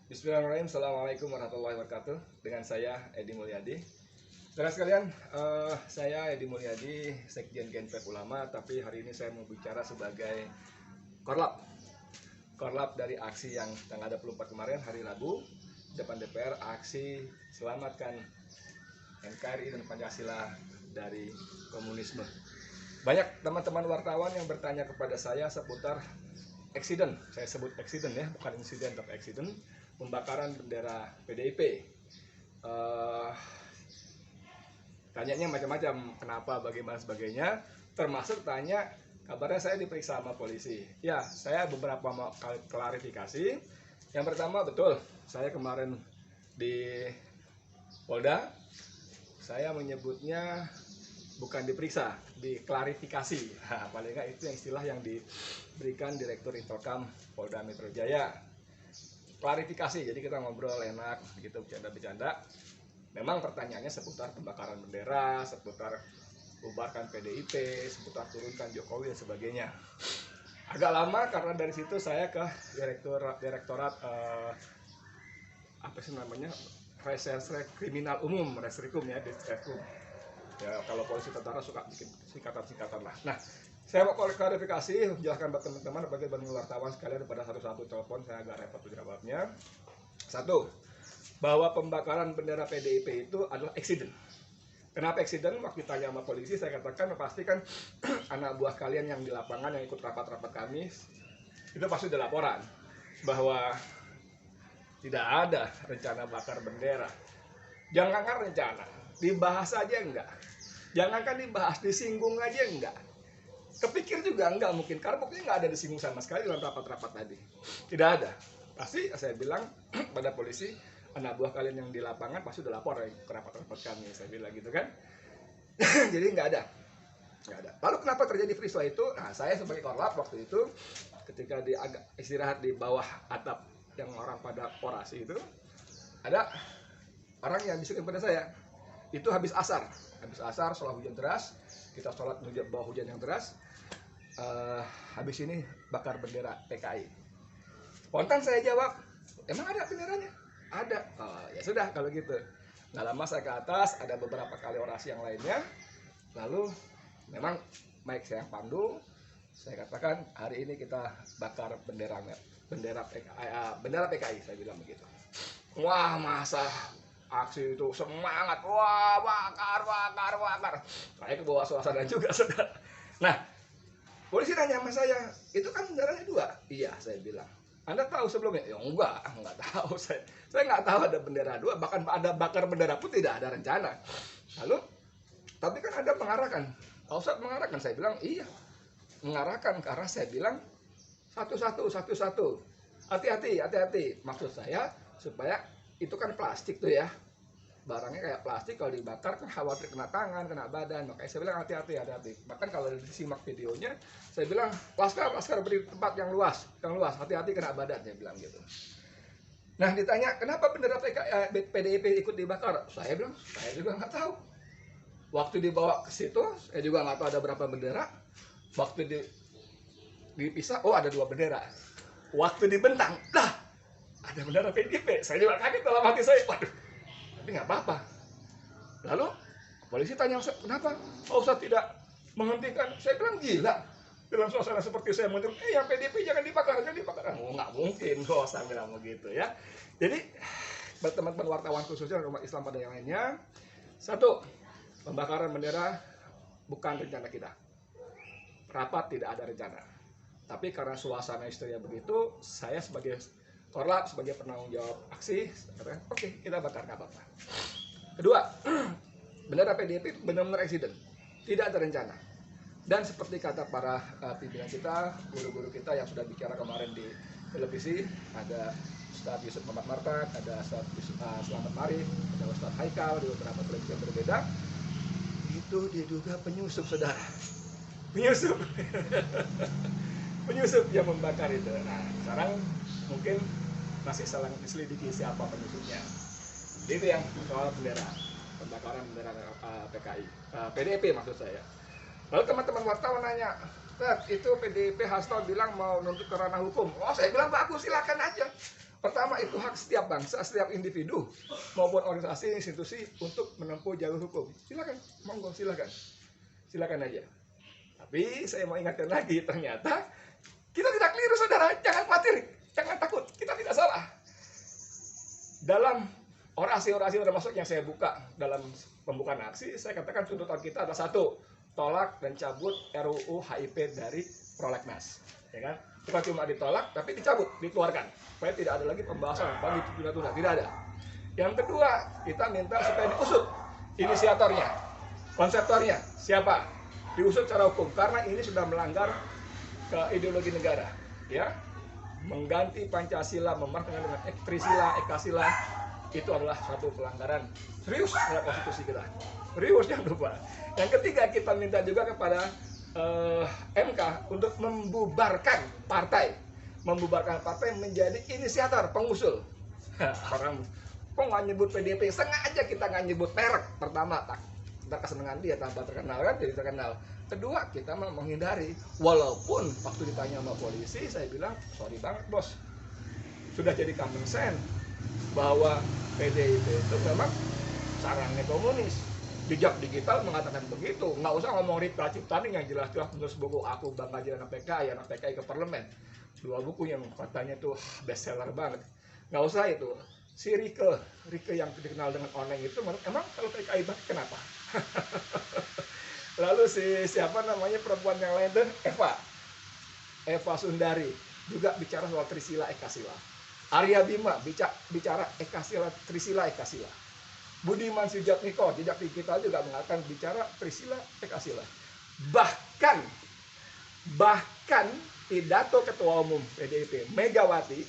Bismillahirrahmanirrahim. Assalamualaikum warahmatullahi wabarakatuh. Dengan saya Edi Mulyadi. Saudara sekalian, saya Edi Mulyadi, Sekjen Gnpf Ulama, tapi hari ini saya mau bicara sebagai korlap. Korlap dari aksi yang tanggal 24 kemarin, hari Rabu, depan DPR, aksi selamatkan NKRI dan Pancasila dari komunisme. Banyak teman-teman wartawan yang bertanya kepada saya seputar eksiden, saya sebut eksiden ya, bukan insiden tapi eksiden, pembakaran bendera PDIP. Tanyanya macam-macam, kenapa, bagaimana, sebagainya, termasuk tanya kabarnya saya diperiksa sama polisi. Ya, saya beberapa kali klarifikasi. Yang pertama, betul, saya kemarin di Polda, saya menyebutnya bukan diperiksa, diklarifikasi. Nah, paling nggak itu yang istilah yang diberikan Direktur Intokam Polda Metro Jaya. Klarifikasi, jadi kita ngobrol enak, gitu, bercanda-bercanda. Memang pertanyaannya seputar pembakaran bendera, seputar bubarkan PDIP, seputar turunkan Jokowi dan sebagainya. Agak lama karena dari situ saya ke Direktorat apa sih namanya, Reserse Kriminal Umum, Reskrim ya, Diskrim. Ya, kalau polisi tentara suka bikin singkatan-singkatan lah. Nah, saya mau klarifikasi, jelaskan buat teman-teman bagi wartawan sekalian pada satu-satu telepon, saya agak repot jawabnya. Satu, bahwa pembakaran bendera PDIP itu adalah eksiden. Kenapa eksiden? Waktu ditanya sama polisi, saya katakan pastikan anak buah kalian yang di lapangan yang ikut rapat-rapat kami itu pasti ada laporan bahwa tidak ada rencana bakar bendera. Jangankan rencana, dibahas aja enggak. Jangankan dibahas, disinggung aja enggak. Kepikir juga enggak mungkin, karena buktinya enggak ada disinggung sama sekali dalam rapat-rapat tadi. Tidak ada. Pasti saya bilang pada polisi, anak buah kalian yang di lapangan pasti udah lapor ke rapat-rapat kami, saya bilang gitu kan. Jadi enggak ada. Lalu kenapa terjadi peristiwa itu? Nah, saya sebagai korlap waktu itu ketika agak istirahat di bawah atap yang orang pada orasi itu, ada orang yang bisikin pada saya. Itu habis asar setelah hujan deras, kita sholat bawah hujan yang deras. Habis ini bakar bendera PKI. Spontan saya jawab, emang ada benderanya? Ada. Oh, ya sudah kalau gitu. Nggak lama saya ke atas, ada beberapa kali orasi yang lainnya. Lalu memang mic saya yang pandu, saya katakan hari ini kita bakar bendera PKI, saya bilang begitu. Wah, masa aksi itu semangat, wah, bakar. Saya ke bawah suasana juga, saudara. Nah, polisi nanya sama saya, itu kan benderanya dua. Iya, saya bilang. Anda tahu sebelumnya? Ya enggak tahu. Saya nggak tahu ada bendera dua, bahkan ada bakar bendera pun tidak ada rencana. Lalu, tapi kan Anda mengarahkan. Pak Ustadz mengarahkan, saya bilang iya. Mengarahkan karena saya bilang satu-satu. Hati-hati. Maksud saya supaya itu kan plastik tuh ya. Barangnya kayak plastik, kalau dibakar kan khawatir kena tangan, kena badan. Makanya saya bilang hati-hati. Bahkan kalau disimak videonya, saya bilang laskar beri tempat yang luas, hati-hati kena badan, saya bilang gitu. Nah, ditanya kenapa bendera PDIP ikut dibakar, saya bilang saya juga nggak tahu. Waktu dibawa ke situ, saya juga nggak tahu ada berapa bendera. Waktu dipisah, oh ada 2 bendera. Waktu dibentang, ada bendera PDIP. Saya juga kaget dalam hati saya, waduh. Tapi nggak apa-apa. Lalu polisi tanya, kenapa Pak Ustadz tidak menghentikan? Saya bilang gila. Dalam suasana seperti saya menunjuk, yang PDIP jangan dibakar. Oh, nggak mungkin, saya bilang begitu ya. Jadi, buat teman-teman wartawan khususnya umat Islam pada yang lainnya, satu, pembakaran bendera bukan rencana kita. Rapat tidak ada rencana. Tapi karena suasana histeria begitu, saya sebagai korlap, sebagai penanggung jawab aksi, katakan, oke, kita bakar, nggak apa-apa. Kedua, bendera PDIP benar-benar eksiden, tidak ada rencana. Dan seperti kata para pimpinan kita, guru-guru kita yang sudah bicara kemarin di televisi, ada Ustadz Yusuf Muhammad Martak, ada Ustadz Selamat Marif, ada Ustadz Haikal di beberapa televisi yang berbeda, itu diduga penyusup, saudara. Penyusup yang membakar itu. Nah, sekarang mungkin masih saling diselidiki siapa penyusupnya. Jadi itu yang soal bendera, pembakaran bendera PDIP maksud saya. Lalu teman-teman wartawan nanya, itu PDIP Hasto bilang mau nuntut ke ranah hukum. Oh, saya bilang bagus, silakan aja. Pertama, itu hak setiap bangsa, setiap individu maupun organisasi, institusi untuk menempuh jalur hukum. Silakan, monggo silakan. Silakan aja. Tapi saya mau ingatkan lagi, ternyata kita tidak keliru, saudara. Jangan khawatir, jangan takut. Kita tidak salah. Dalam orasi-orasi termasuk yang saya buka dalam pembukaan aksi, saya katakan tuntutan kita adalah satu, tolak dan cabut RUU HIP dari prolegnas, ya kan? Bukan cuma ditolak, tapi dicabut, dikeluarkan, supaya tidak ada lagi pembahasan bagi tunda-tunda, tidak ada. Yang kedua, kita minta supaya diusut inisiatornya, konseptornya, siapa, diusut secara hukum, karena ini sudah melanggar ke ideologi negara, ya, mengganti Pancasila, memartakan dengan Trisila, Ekasila, itu adalah suatu pelanggaran serius terhadap konstitusi kita. Serius, jangan lupa. Yang ketiga, kita minta juga kepada MK untuk membubarkan partai menjadi inisiator, pengusul. Orang kok nggak nyebut PDIP, sengaja kita nggak nyebut merek. Pertama, kita kesenangan dia tanpa terkenal kan, jadi terkenal. Kedua, kita menghindari, walaupun waktu ditanya sama polisi, saya bilang sorry banget bos, sudah jadi common sense bahwa PDIP itu memang sarangnya komunis. Jejak digital mengatakan begitu. Nggak usah ngomong Ripka Ciptaning yang jelas-jelas menulis buku Aku Bangga Jadi Anak PKI, Anak PKI ke Parlemen. 2 buku yang katanya tuh bestseller banget. Nggak usah itu. Si Rike yang dikenal dengan Oneng itu, emang kalau PKI banget kenapa? Lalu siapa namanya perempuan yang lain tuh, Eva Sundari juga bicara soal Trisila Ekasila. Arya Bima bicara Ekasila, Trisila Ekasila. Budiman Sujatmiko, jejak digital juga mengatakan bicara Trisila Ekasila. Bahkan pidato Ketua Umum PDIP Megawati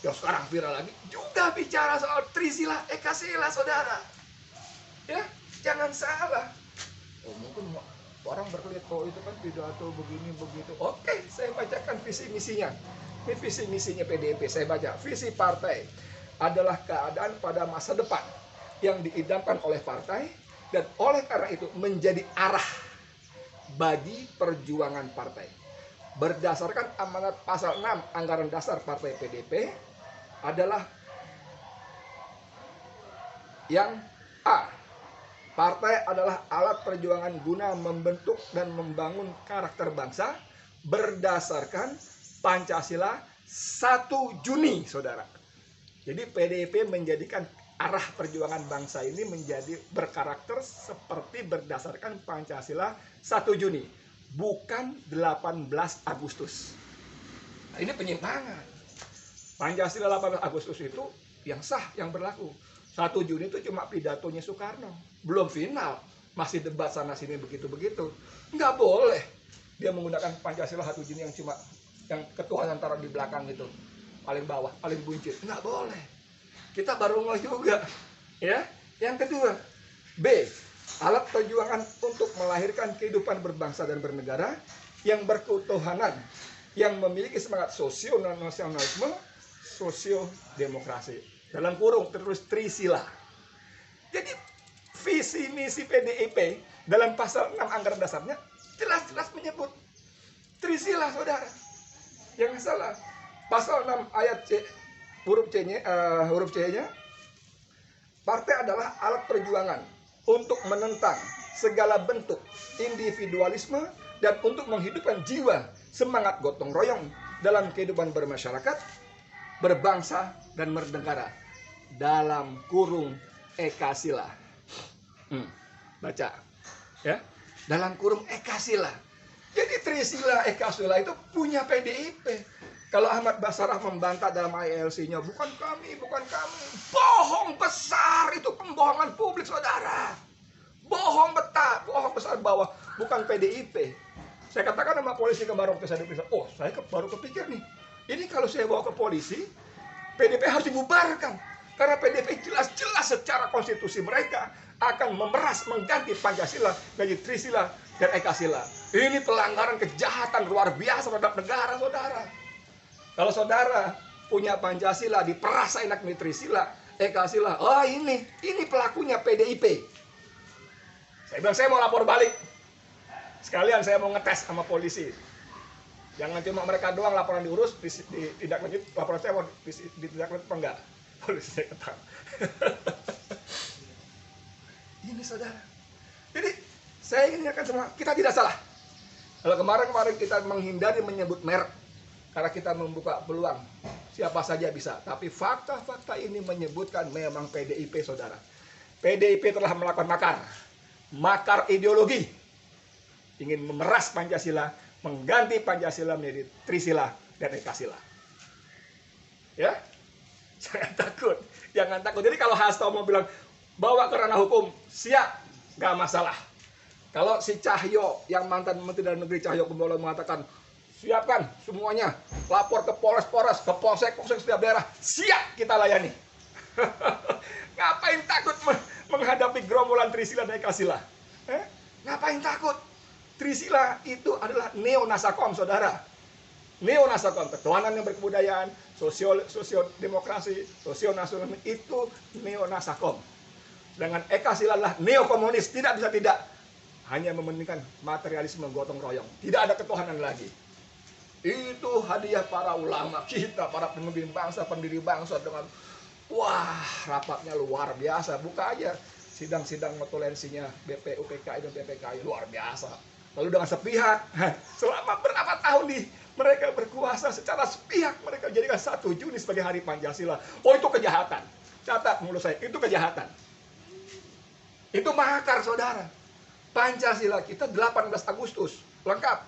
yang sekarang viral lagi juga bicara soal Trisila Ekasila, saudara. Ya, jangan salah. Mungkin orang berkelit, itu kan pidato begini begitu. Oke, saya bacakan visi misinya. Ini visi misinya PDIP, saya baca. Visi partai adalah keadaan pada masa depan yang diidamkan oleh partai, dan oleh karena itu menjadi arah bagi perjuangan partai. Berdasarkan amanat pasal 6 Anggaran Dasar Partai PDIP adalah yang A. Partai adalah alat perjuangan guna membentuk dan membangun karakter bangsa berdasarkan Pancasila 1 Juni, saudara. Jadi PDIP menjadikan arah perjuangan bangsa ini menjadi berkarakter seperti berdasarkan Pancasila 1 Juni, bukan 18 Agustus. Nah, ini penyimpangan. Pancasila 18 Agustus itu yang sah, yang berlaku. 1 Juni itu cuma pidatonya Soekarno, belum final, masih debat sana sini begitu-begitu. Nggak boleh dia menggunakan Pancasila 1 Juni yang cuma yang ketuhanan taruh di belakang itu, paling bawah, paling buncit. Nggak boleh. Kita baru ngeh juga, ya. Yang kedua, B, alat perjuangan untuk melahirkan kehidupan berbangsa dan bernegara yang berketuhanan, yang memiliki semangat sosio-nasionalisme, sosio-demokrasi. Dalam kurung tertulis Trisila. Jadi visi misi PDIP dalam pasal 6 Anggaran Dasarnya jelas-jelas menyebut Trisila, saudara. Yang salah, pasal 6 ayat C, huruf C-nya, partai adalah alat perjuangan untuk menentang segala bentuk individualisme dan untuk menghidupkan jiwa semangat gotong royong dalam kehidupan bermasyarakat, berbangsa, dan bernegara. Dalam kurung Ekasila. Baca. Ya. Dalam kurung Ekasila. Jadi Trisila Ekasila itu punya PDIP. Kalau Ahmad Basarah membantah dalam ILC-nya, bukan kami. Bohong besar, itu pembohongan publik, saudara. Bohong besar bahwa bukan PDIP. Saya katakan sama polisi kemarin waktu saya diperiksa, saya baru kepikir nih, ini kalau saya bawa ke polisi, PDIP harus dibubarkan. Karena PDIP jelas-jelas secara konstitusi mereka akan memeras mengganti Pancasila menjadi Trisila dan Ekasila. Ini pelanggaran kejahatan luar biasa terhadap negara, saudara. Kalau saudara punya Pancasila diperas enak nih Trisila, Ekasila, ini pelakunya PDIP. Saya bilang saya mau lapor balik. Sekalian saya mau ngetes sama polisi. Jangan cuma mereka doang laporan diurus, tidak lanjut, laporan saya mau tidak lanjut apa enggak? Polisi saya ketang. Ini saudara. Jadi saya ingin ingatkan semua, kita tidak salah. Kalau kemarin kita menghindari menyebut merek karena kita membuka peluang siapa saja bisa. Tapi fakta-fakta ini menyebutkan memang PDIP, saudara. PDIP telah melakukan makar ideologi, ingin memeras Pancasila, mengganti Pancasila menjadi Trisila dan Ekasila. Ya, jangan takut. Jadi kalau Hasto mau bilang bawa ke ranah hukum, siap, gak masalah. Kalau si Cahyo yang mantan Menteri Dalam Negeri Cahyo Kumolo mengatakan siapkan semuanya, lapor ke Polres, ke Polsek setiap daerah, siap kita layani. Ngapain takut menghadapi gerombolan Trisila dan Ekasila? Ngapain takut? Trisila itu adalah neo-nasakom, saudara. Neo-nasakom, ketuhanan yang berkebudayaan, sosio-demokrasi, sosio-nasionalisme, itu neo-nasakom. Dengan Ekasila adalah neo-komunis, tidak bisa tidak. Hanya mementingkan materialisme gotong royong. Tidak ada ketuhanan lagi. Itu hadiah para ulama kita, para pemimpin bangsa, pendiri bangsa dengan wah, rapatnya luar biasa. Buka aja sidang-sidang notulensinya BPUPKI dan PPKI, luar biasa. Lalu dengan sepihak, selama berapa tahun mereka berkuasa secara sepihak, mereka jadikan 1 Juni sebagai hari Pancasila. Oh, itu kejahatan. Catat mulut saya, itu kejahatan. Itu makar, saudara. Pancasila kita 18 Agustus, lengkap.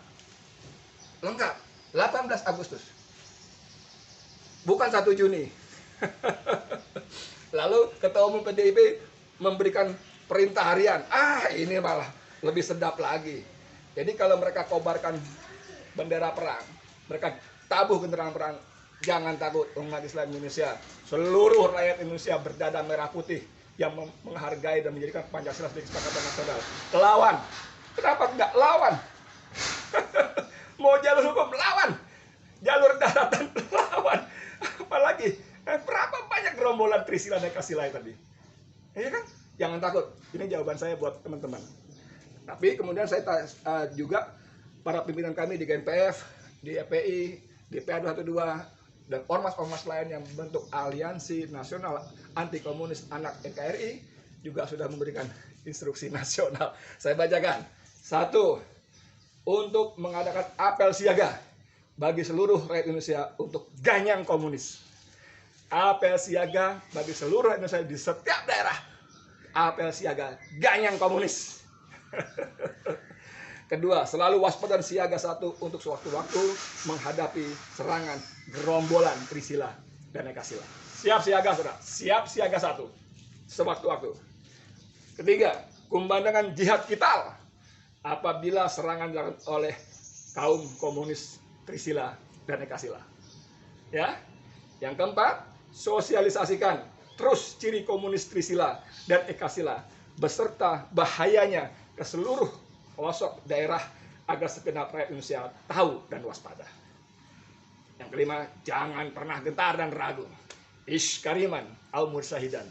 18 Agustus. Bukan 1 Juni. Lalu Ketua Umum PDIP memberikan perintah harian. Ini malah lebih sedap lagi. Jadi kalau mereka kobarkan bendera perang, mereka tabuh kendaraan perang, jangan takut, umat Islam Indonesia, seluruh rakyat Indonesia berdada merah putih yang menghargai dan menjadikan Pancasila sebagai kesepakatan nasional. Lawan. Kenapa enggak lawan? Mau jalur hukum, lawan. Jalur daratan, lawan. Apalagi berapa banyak gerombolan Trisila dan Ekasila tadi? Ya kan? Jangan takut. Ini jawaban saya buat teman-teman. Tapi kemudian saya juga para pimpinan kami di GNPF, di EPI, di PA212, dan ormas-ormas lain yang membentuk Aliansi Nasional Anti Komunis Anak NKRI juga sudah memberikan instruksi nasional. Saya bacakan. 1. Untuk mengadakan apel siaga bagi seluruh rakyat Indonesia untuk ganyang komunis. Apel siaga bagi seluruh rakyat Indonesia di setiap daerah. Apel siaga ganyang komunis. Kedua, selalu waspada dan siaga 1 untuk sewaktu-waktu menghadapi serangan gerombolan Trisila dan Ekasila. Siap siaga, saudara. Siap siaga 1 sewaktu-waktu. Ketiga, kumandangkan jihad vital apabila serangan dilakukan oleh kaum komunis Trisila dan Ekasila. Ya. Yang keempat, sosialisasikan terus ciri komunis Trisila dan Ekasila beserta bahayanya ke seluruh pelosok daerah agar segenap rakyat Indonesia tahu dan waspada. Yang kelima, jangan pernah gentar dan ragu. Iskariman al-mursahidan.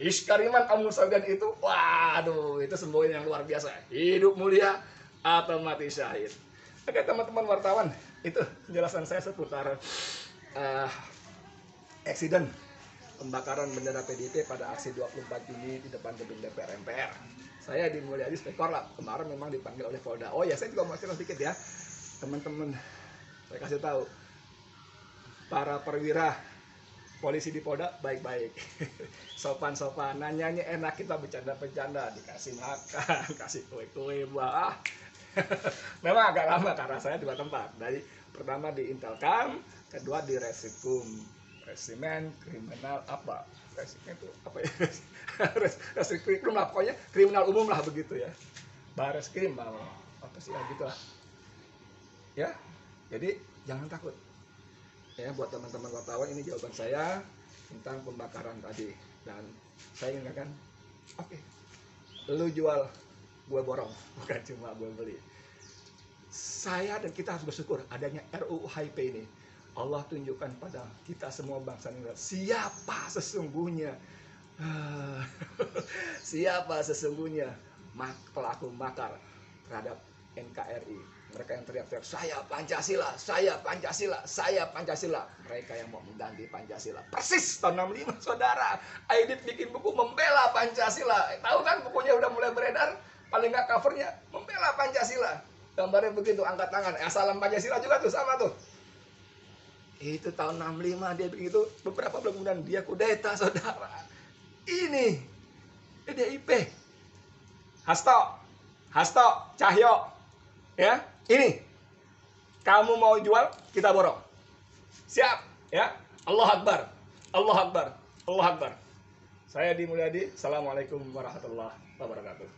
Iskariman al-mursahidan itu, waduh, itu semboyan yang luar biasa. Hidup mulia atau mati syahid. Oke, teman-teman wartawan, itu penjelasan saya seputar eksiden pembakaran bendera PDIP pada aksi 24 Juni di depan gedung DPR MPR. Saya di Mulyadi sebagai Korlap, kemarin memang dipanggil oleh Polda. Oh ya, saya juga mau cerita sedikit ya, teman-teman. Saya kasih tahu, para perwira polisi di Polda baik-baik, sopan-sopan, nanyanya enak, kita bercanda-bercanda, dikasih makan, kasih kue-kue, buah. Memang agak lama karena saya 2 tempat. Dari pertama di Intelkam, kedua di Resimen kriminal apa? Resimen itu apa ya? Reskrim lah, pokoknya kriminal umum lah begitu ya. Bareskrim apa sih gitu lah. Ya. Jadi jangan takut. Ya, buat teman-teman wartawan, ini jawaban saya tentang pembakaran tadi. Dan saya ingatkan, oke, lu jual, gue borong, bukan cuma gue beli. Saya dan kita harus bersyukur adanya RUU HIP ini. Allah tunjukkan pada kita semua bangsa Indonesia siapa sesungguhnya siapa sesungguhnya pelaku makar terhadap NKRI. Mereka yang teriak-teriak, saya Pancasila, saya Pancasila, saya Pancasila. Mereka yang mau mengganti Pancasila. Persis tahun 65, saudara. Aidit bikin buku membela Pancasila. Tahu kan bukunya udah mulai beredar? Paling nggak covernya, membela Pancasila. Gambarnya begitu, angkat tangan. Salam Pancasila juga tuh, sama tuh. Itu tahun 65 dia begitu. Beberapa bulan kemudian dia kudeta, saudara. Ini PDIP. Hasto, Cahyo. Ya, ini kamu mau jual, kita borong. Siap, ya. Allah Akbar, Allah Akbar, Allah Akbar. Saya Di Mulyadi. Assalamualaikum warahmatullahi wabarakatuh.